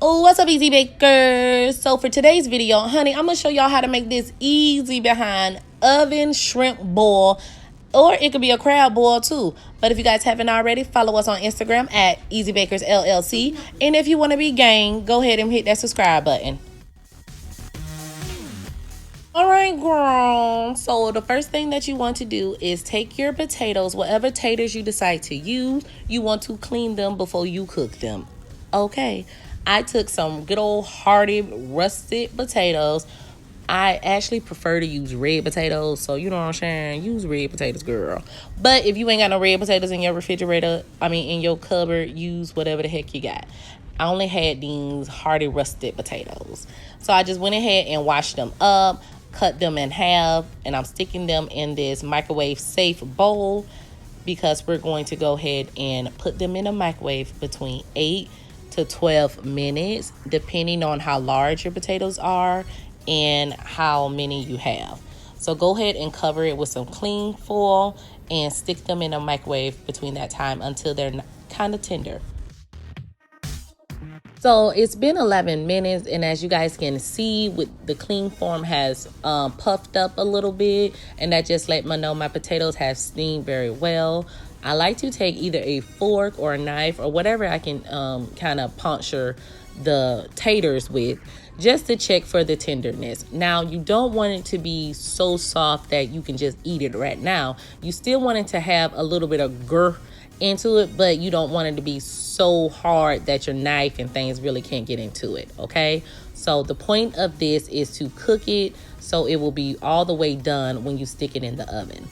Oh, what's up, easy bakers? So for today's video, honey, I'm gonna show y'all how to make this easy behind oven shrimp boil, or it could be a crab boil too. But if you guys haven't already, follow us on Instagram at Easy Bakers LLC. And if you want to be gang, go ahead and hit that subscribe button. All right, girl. So the first thing that you want to do is take your potatoes, whatever taters you decide to use, you want to clean them before you cook them. Okay. I took some good old hearty rusted potatoes. I actually prefer to use red potatoes, so you know what I'm saying? Use red potatoes, girl. But if you ain't got no red potatoes in your refrigerator, in your cupboard, use whatever the heck you got. I only had these hearty rusted potatoes. So I just went ahead and washed them up, cut them in half, and I'm sticking them in this microwave safe bowl because we're going to go ahead and put them in a microwave between 8 to 12 minutes, depending on how large your potatoes are and how many you have. So go ahead and cover it with some cling foil and stick them in a microwave between that time until they're kind of tender. So it's been 11 minutes, and as you guys can see, with the cling form has puffed up a little bit, and that just let me know my potatoes have steamed very well. I like to take either a fork or a knife or whatever I can kind of puncture the taters with, just to check for the tenderness. Now, you don't want it to be so soft that you can just eat it right now. You still want it to have a little bit of girth into it, but you don't want it to be so hard that your knife and things really can't get into it. Okay, so the point of this is to cook it so it will be all the way done when you stick it in the oven.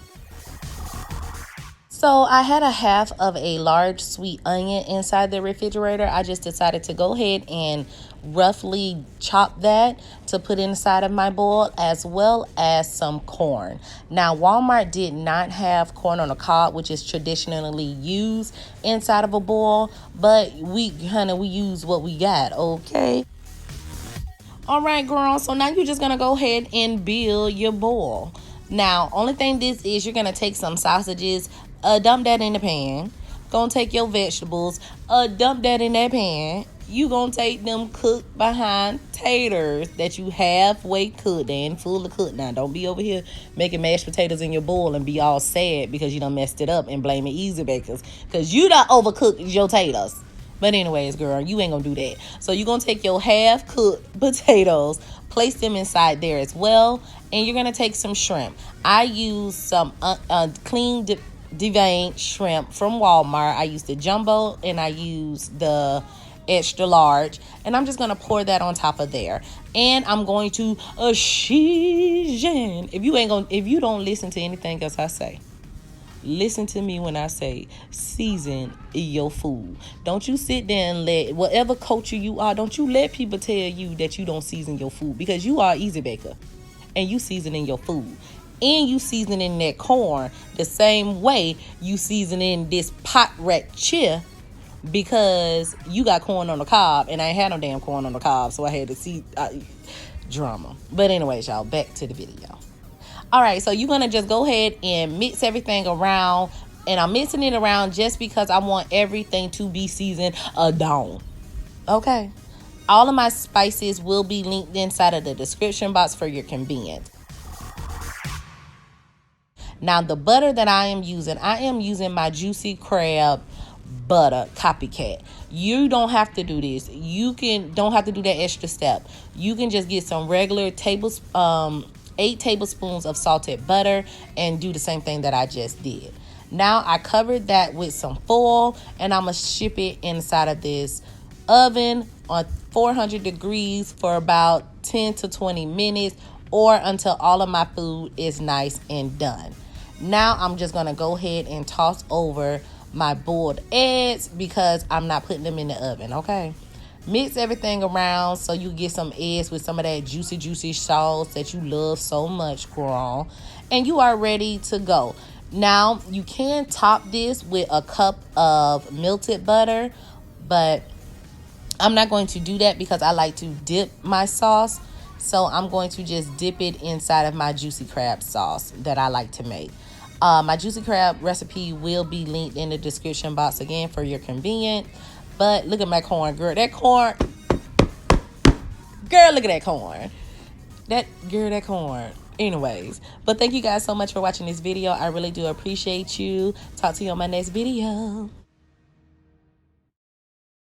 So I had a half of a large sweet onion inside the refrigerator. I just decided to go ahead and roughly chop that to put inside of my bowl, as well as some corn. Now, Walmart did not have corn on the cob, which is traditionally used inside of a bowl, but we use what we got, okay? All right, girl, so now you're just gonna go ahead and build your bowl. Now, only thing this is, you're gonna take some sausages, dump that in the pan. Gonna take your vegetables, dump that in that pan. You gonna take them cooked behind taters that you halfway cooked. They ain't fully cooked now. Don't be over here making mashed potatoes in your bowl and be all sad because you done messed it up and blame it easy bakers, because you done overcooked your taters. But anyways, girl, you ain't gonna do that. So you're gonna take your half-cooked potatoes, place them inside there as well, and you're gonna take some shrimp. I use some clean deveined shrimp from Walmart. I use the jumbo and I use the extra large, and I'm just gonna pour that on top of there. And I'm going to season. If you don't listen to anything else I say, listen to me when I say season your food. Don't you sit there and let whatever culture you are, don't you let people tell you that you don't season your food, because you are easy baker and you seasoning your food. And you seasoning that corn the same way you seasoning this pot rack chair, because you got corn on the cob and I ain't had no damn corn on the cob, so I had to see drama. But anyways, y'all, back to the video. All right, so you're gonna just go ahead and mix everything around, and I'm mixing it around just because I want everything to be seasoned down. Okay, all of my spices will be linked inside of the description box for your convenience. Now, the butter that I am using my Juicy Crab butter copycat. You don't have to do this. Don't have to do that extra step. You can just get some regular 8 tablespoons of salted butter and do the same thing that I just did. Now I covered that with some foil, and I'm gonna ship it inside of this oven on 400 degrees for about 10 to 20 minutes, or until all of my food is nice and done. Now I'm just gonna go ahead and toss over my boiled eggs because I'm not putting them in the oven. Okay, mix everything around so you get some eggs with some of that juicy sauce that you love so much, girl, and you are ready to go. Now you can top this with a cup of melted butter, but I'm not going to do that because I like to dip my sauce. So I'm going to just dip it inside of my juicy crab sauce that I like to make. My juicy crab recipe will be linked in the description box again for your convenience. But look at my corn, girl. That corn, Girl, look at that corn. That corn. Anyways, but thank you guys so much for watching this video. I really do appreciate you. Talk to you on my next video.